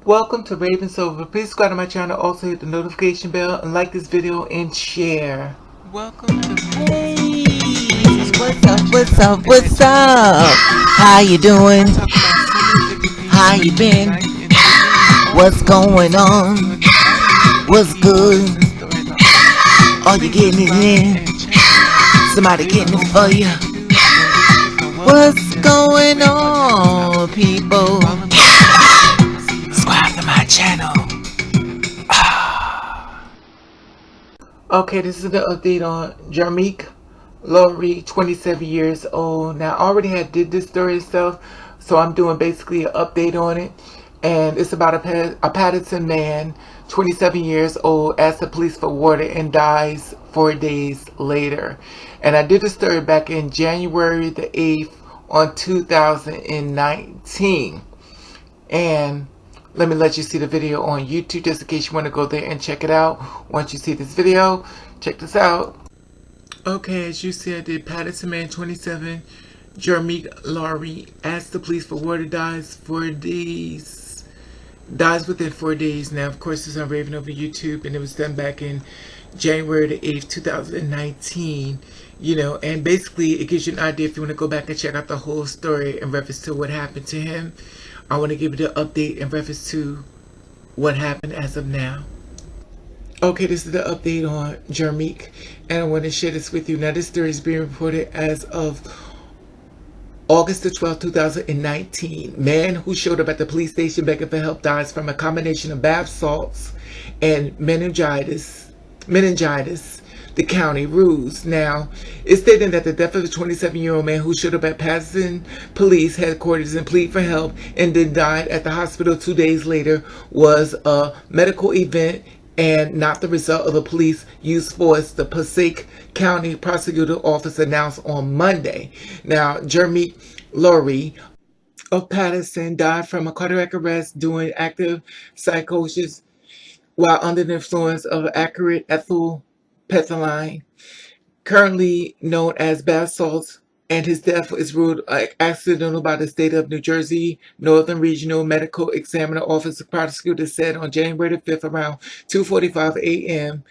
Welcome to Ravens Over. Please subscribe to my channel. Also hit the notification bell and like this video and share. Welcome to Hey, what's up, what's up, what's up? How you doing? How you been? What's going on? What's good? Are you getting it in? Somebody getting it for you? What's going on, people? Subscribe to my channel. Okay, this is the update on Jameek Lowery, 27 years old. Now, I already did this story and stuff, so I'm doing basically an update on it. And it's about a Paterson man, 27 years old, asks the police for water and dies 4 days later. And I did the story back in January the 8th on 2019. And let me let you see the video on YouTube just in case you want to go there and check it out. Once you see this video, check this out. Okay, as you see, I did Paterson man 27, Jameek Lowery, asks the police for water, dies within 4 days. Now, of course, it's on Raven over YouTube, and it was done back in January the 8th, 2019. You know, and basically it gives you an idea if you want to go back and check out the whole story in reference to what happened to him. I want to give you the update in reference to what happened as of now. Okay, this is the update on Jameek, and I want to share this with you. Now, this story is being reported as of August the 12th, 2019. Man who showed up at the police station begging for help dies from a combination of bath salts and meningitis. The county rules. Now, it's stated that the death of the 27-year-old man who showed up at Paterson police headquarters and pleaded for help and then died at the hospital 2 days later was a medical event and not the result of the police use force, the Passaic County prosecutor office announced on Monday. Now, Jameek Lowery of Paterson died from a cardiac arrest during active psychosis while under the influence of acute n-ethylpentylone, currently known as bath salts, and his death is ruled accidental by the state of New Jersey Northern Regional Medical Examiner Office. The prosecutor said on January the 5th around 2:45 a.m.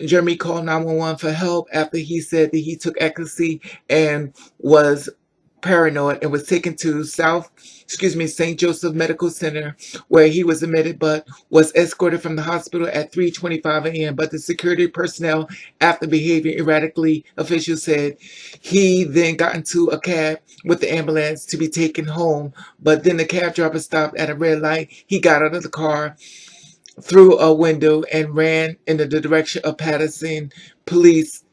Jeremy called 911 for help after he said that he took ecstasy and was paranoid and was taken to St. Joseph Medical Center, where he was admitted but was escorted from the hospital at 3:25 a.m. But the security personnel, after behaving erratically, officials said he then got into a cab with the ambulance to be taken home. But then the cab driver stopped at a red light. He got out of the car, through a window, and ran in the direction of Paterson Police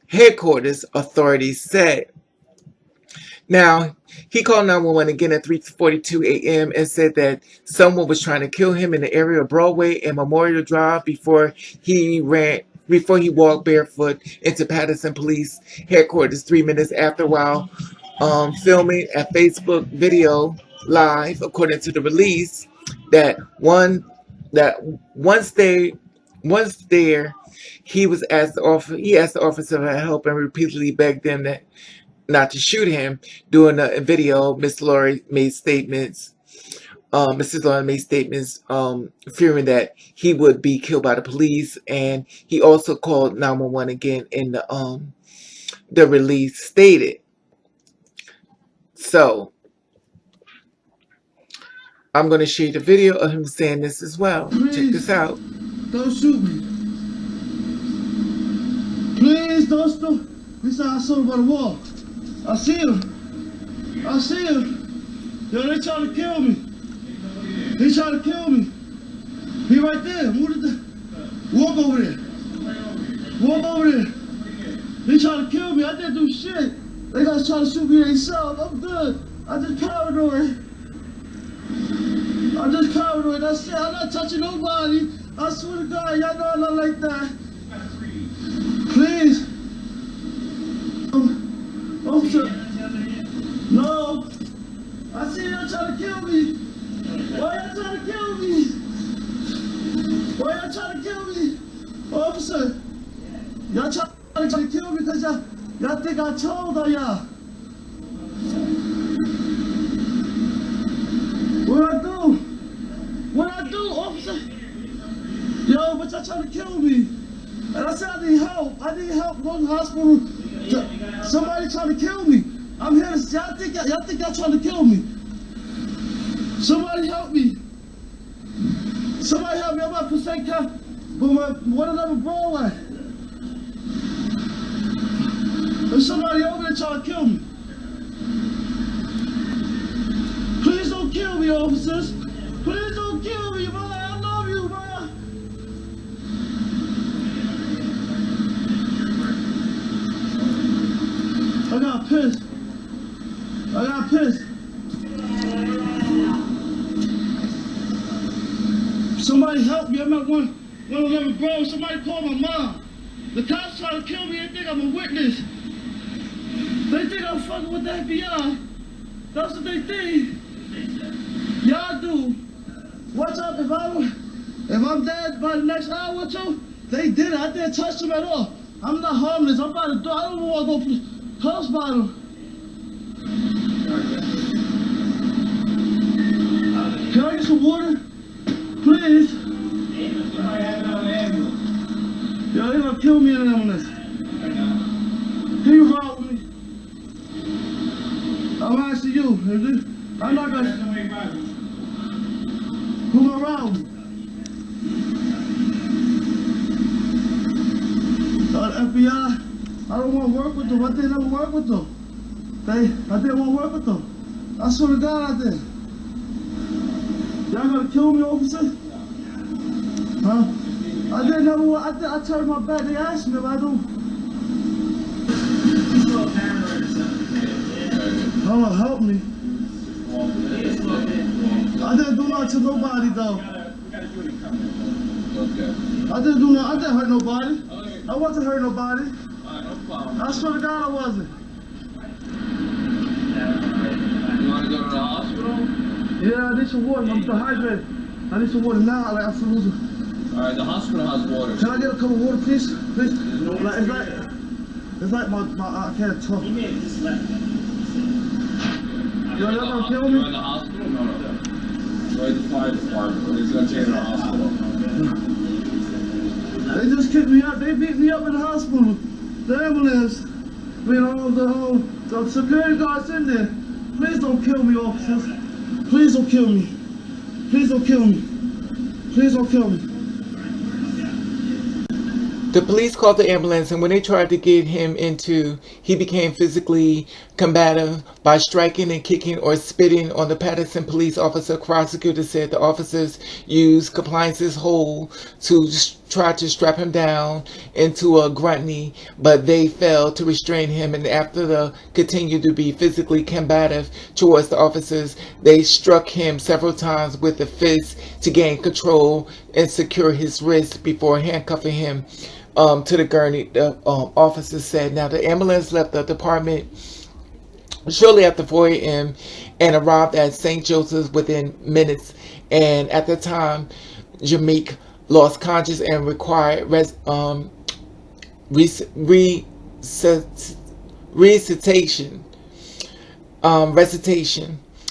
Headquarters, authorities said. Now, he called 911 again at 3:42 a.m. and said that someone was trying to kill him in the area of Broadway and Memorial Drive before he walked barefoot into Paterson Police Headquarters 3 minutes after, while filming a Facebook video live, according to the release, that once there, he asked the officer for help and repeatedly begged them not to shoot him. During the video, Mrs. Lowery made statements, fearing that he would be killed by the police, and he also called 911 again in the release stated. So, I'm going to share the video of him saying this as well. Please, check this out. Don't shoot me. Please don't shoot. He said I saw him by the wall. I see him. Yo, they trying to kill me. He trying to kill me. He right there. Walk over there. He trying to kill me. I didn't do shit. They guys trying to shoot me themselves. I'm good. I'm just paranoid. That's it. I'm not touching nobody. I swear to God, y'all know I'm not like that. Please. No. I see y'all trying to kill me. Why y'all trying to kill me? Officer, y'all trying to kill me because y'all think I told on y'all. Where I go? Yo, but y'all trying to kill me. And I said I need help. I need help. Go to the hospital. Somebody trying to kill me. I'm here to y'all think y'all trying to kill me. Somebody help me. Somebody help me. I'm about to say but what another Broadway. There's somebody over there trying to kill me. Please don't kill me, officers. Please don't kill me, man. I love you, man. I got pissed. I got pissed. Somebody help me. I'm at 111 Grove. Somebody call my mom. The cops trying to kill me. They think I'm a witness. They think I'm fucking with the FBI. That's what they think. Y'all do. Watch out. If I'm dead by the next hour or two, they did it. I didn't touch them at all. I'm not harmless. I'm about to do. I don't want to go close by them. Can I get some water? Please. Yo, they gonna kill me in an ambulance. Can you ride with me? I'm asking you. I'm not gonna. Who gonna ride with me? FBI. I don't want to work with them. I didn't never work with them. I didn't want to work with them. I swear to God I did. Y'all gonna kill me, officer? Huh? I didn't never. I turned my back. They asked me if I do. Oh, help me. I didn't do nothing to nobody though. I didn't do nothing. I didn't hurt nobody. I wasn't hurt nobody. I swear to God I wasn't. You want to go to the hospital? Yeah, I need some water. I'm dehydrated. I need some water now. Like, absolutely. Alright, the hospital has water. Can I get a cup of water, please? Please. It's like my I can't talk. Y'all gonna kill me? You're in the hospital? No. Go to the fire department. He's gonna take you to the hospital. They just kicked me out. They beat me up in the hospital. The ambulance. The security guards in there. Please don't kill me, officers. Please don't kill me. Please don't kill me. Please don't kill me. The police called the ambulance, and when they tried to get him into, he became physically combative by striking and kicking or spitting on the Paterson police officer. Prosecutors said the officers used compliances hold to try to strap him down into a gruntney, but they failed to restrain him, and after the continued to be physically combative towards the officers, they struck him several times with a fist to gain control and secure his wrists before handcuffing him to the gurney, the officers said. Now, the ambulance left the department shortly after 4 a.m. and arrived at St. Joseph's within minutes. And at the time, Jameek lost consciousness and required recitation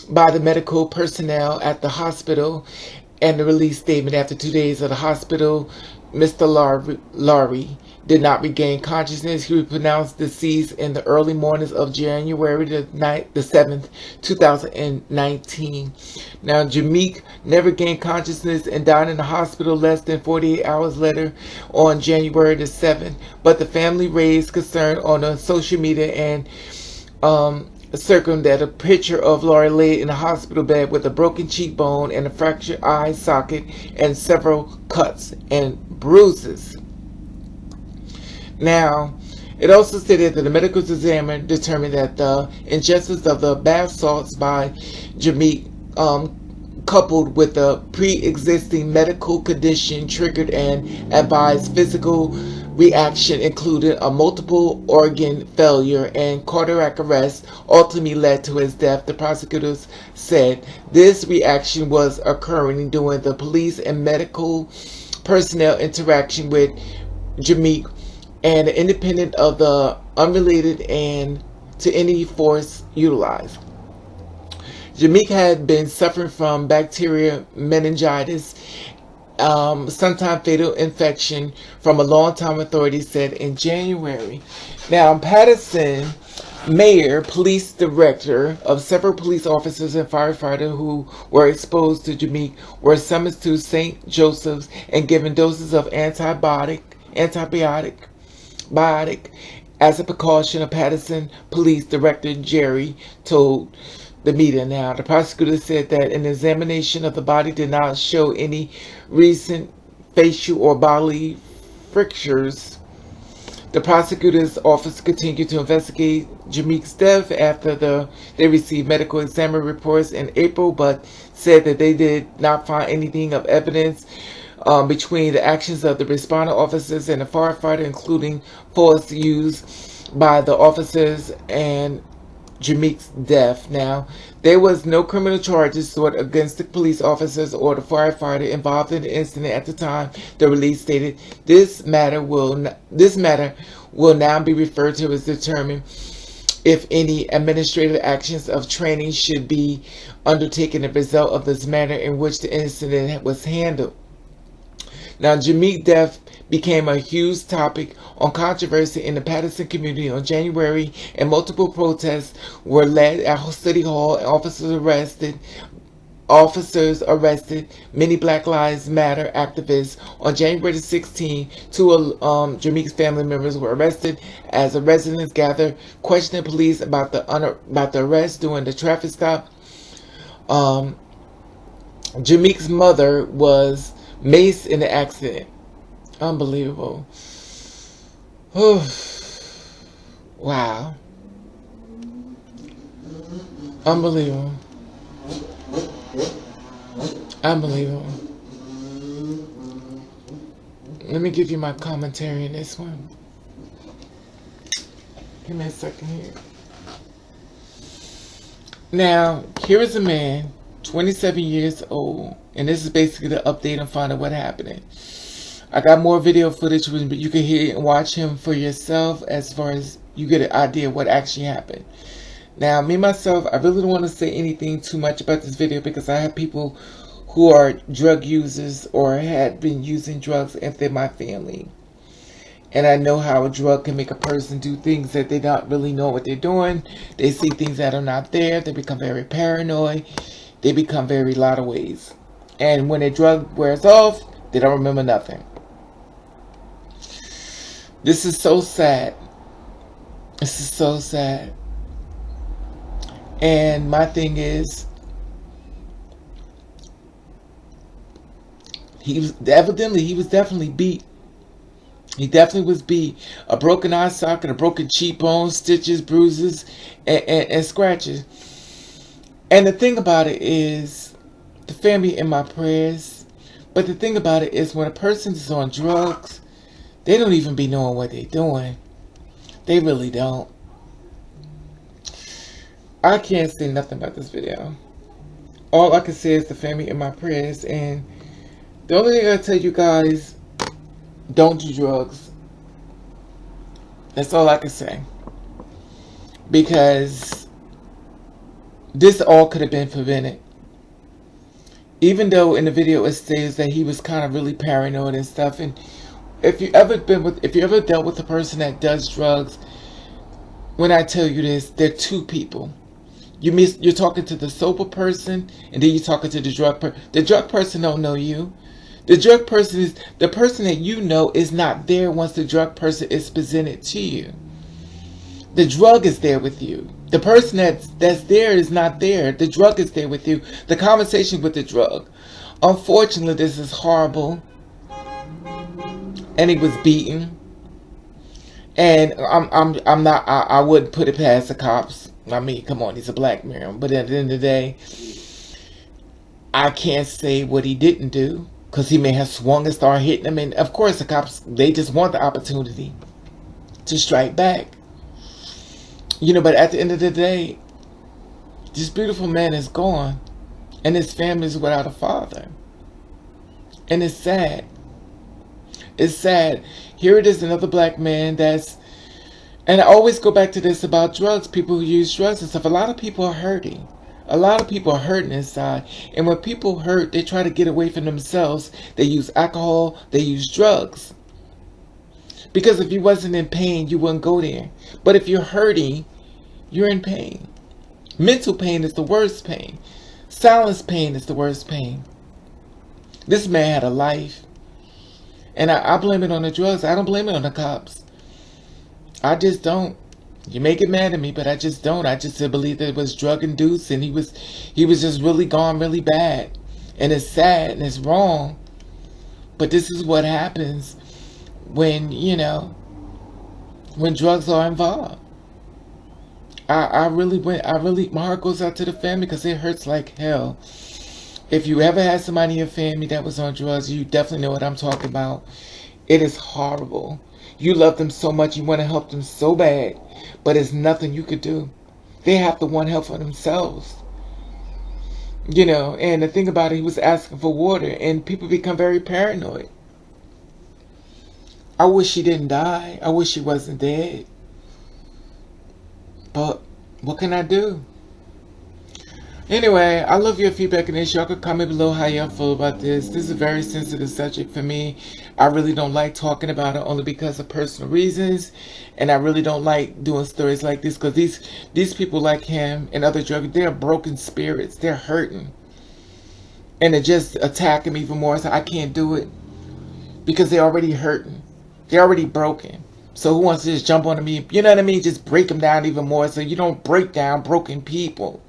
by the medical personnel at the hospital. And the release statement: after 2 days at the hospital, Mr. Lowery did not regain consciousness. He was pronounced deceased in the early mornings of January the 7th, 2019. Now, Jameek never gained consciousness and died in the hospital less than 48 hours later on January the 7th. But the family raised concern on social media and circumvented a picture of Lowery laid in a hospital bed with a broken cheekbone and a fractured eye socket and several cuts and bruises. Now, it also stated that the medical examiner determined that the ingestion of the bath salts by Jameek, coupled with a pre-existing medical condition, triggered an advised physical reaction, including a multiple organ failure and cardiac arrest, ultimately led to his death. The prosecutors said this reaction was occurring during the police and medical personnel interaction with Jameek and independent of the unrelated and to any force utilized. Jameek had been suffering from bacterial meningitis sometime fatal infection from a long time, authorities said in January. Now, Paterson mayor, police director of several police officers and firefighters who were exposed to Jameek were summoned to St. Joseph's and given doses of antibiotic as a precaution. A Paterson police director, Jerry, told the media. Now, the prosecutor said that an examination of the body did not show any recent facial or bodily fractures. The prosecutor's office continued to investigate Jameek's death after they received medical examiner reports in April, but said that they did not find anything of evidence between the actions of the responder officers and the firefighter, including force used by the officers and Jameek's death. Now, there was no criminal charges sought against the police officers or the firefighter involved in the incident at the time. The release stated this matter will now be referred to as determine if any administrative actions of training should be undertaken as a result of this manner in which the incident was handled. Now, Jameek's death became a huge topic on controversy in the Paterson community on January, and multiple protests were led at City Hall, and officers arrested many Black Lives Matter activists. On January 16, two of Jameek's family members were arrested as residents gathered, questioning police about the arrest during the traffic stop. Jameek's mother was maced in the accident. Unbelievable. Wow. Unbelievable. Unbelievable. Let me give you my commentary on this one. Give me a second here. Now, here is a man, 27 years old, and this is basically the update on finding what happened. I got more video footage, but you can hear and watch him for yourself as far as you get an idea of what actually happened. Now, me, myself, I really don't want to say anything too much about this video because I have people who are drug users or had been using drugs in my family. And I know how a drug can make a person do things that they don't really know what they're doing. They see things that are not there. They become very paranoid. They become very lot of ways. And when a drug wears off, they don't remember nothing. This is so sad. This is so sad. And my thing is, he was definitely beat. He definitely was beat. A broken eye socket, a broken cheekbone, stitches, bruises, and scratches. And the thing about it is, the family in my prayers. But the thing about it is, when a person is on drugs, they don't even be knowing what they're doing. They really don't. I can't say nothing about this video. All I can say is the family in my prayers. And the only thing I tell you guys, don't do drugs. That's all I can say. Because this all could have been prevented. Even though in the video it says that he was kind of really paranoid and stuff. And if you ever dealt with a person that does drugs, when I tell you this, they're two people. You're talking to the sober person, and then you're talking to the drug person. The drug person don't know you. The drug person is the person that you know is not there once the drug person is presented to you. The drug is there with you. The person that's there is not there. The drug is there with you. The conversation with the drug. Unfortunately, this is horrible. And he was beaten. And I wouldn't put it past the cops. I mean, come on, he's a black man. But at the end of the day, I can't say what he didn't do, because he may have swung and started hitting him. And of course, the cops, they just want the opportunity to strike back. You know, but at the end of the day, this beautiful man is gone. And his family is without a father. And it's sad. It's sad. Here it is, another black man that's... And I always go back to this about drugs. People who use drugs and stuff. A lot of people are hurting. A lot of people are hurting inside. And when people hurt, they try to get away from themselves. They use alcohol. They use drugs. Because if you wasn't in pain, you wouldn't go there. But if you're hurting, you're in pain. Mental pain is the worst pain. Silence pain is the worst pain. This man had a life. And I blame it on the drugs. I don't blame it on the cops. I just don't. You may get mad at me, but I just don't. I just believe that it was drug induced, and he was just really gone really bad. And it's sad and it's wrong. But this is what happens when, you know, when drugs are involved. My heart goes out to the family because it hurts like hell. If you ever had somebody in your family that was on drugs, you definitely know what I'm talking about. It is horrible. You love them so much, you want to help them so bad, but there's nothing you could do. They have to want help for themselves. You know, and the thing about it, he was asking for water, and people become very paranoid. I wish he didn't die. I wish he wasn't dead. But what can I do? Anyway, I love your feedback on this. Y'all could comment below how y'all feel about this. This is a very sensitive subject for me. I really don't like talking about it only because of personal reasons. And I really don't like doing stories like this because these people like him and other drug, they're broken spirits. They're hurting. And they're just attacking me even more. So I can't do it because they're already hurting. They're already broken. So who wants to just jump onto me? You know what I mean? Just break them down even more so you don't break down broken people.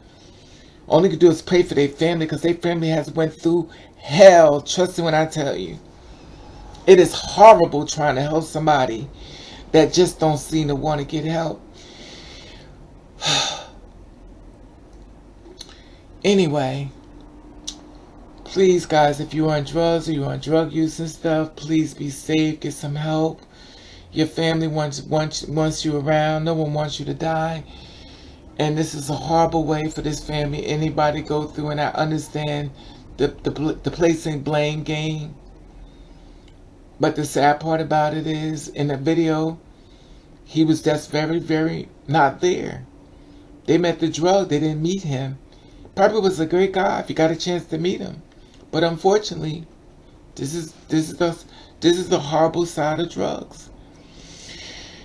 All you can do is pray for their family because their family has went through hell. Trust me when I tell you. It is horrible trying to help somebody that just don't seem to want to get help. Anyway, please guys, if you're on drugs or you're on drug use and stuff, please be safe. Get some help. Your family wants you around. No one wants you to die. And this is a horrible way for this family, anybody go through. And I understand the placing blame game. But the sad part about it is, in the video, he was just very, very not there. They met the drug. They didn't meet him. Probably was a great guy if you got a chance to meet him. But unfortunately, this is the horrible side of drugs.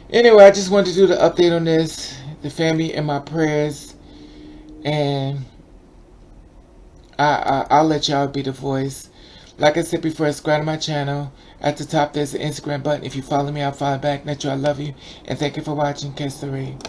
Anyway, I just wanted to do the update on this. The family in my prayers, and I'll let y'all be the voice. Like I said before, subscribe to my channel. At the top there's the Instagram button. If you follow me, I'll follow back. Let you, I love you, and thank you for watching. Kiss the Read.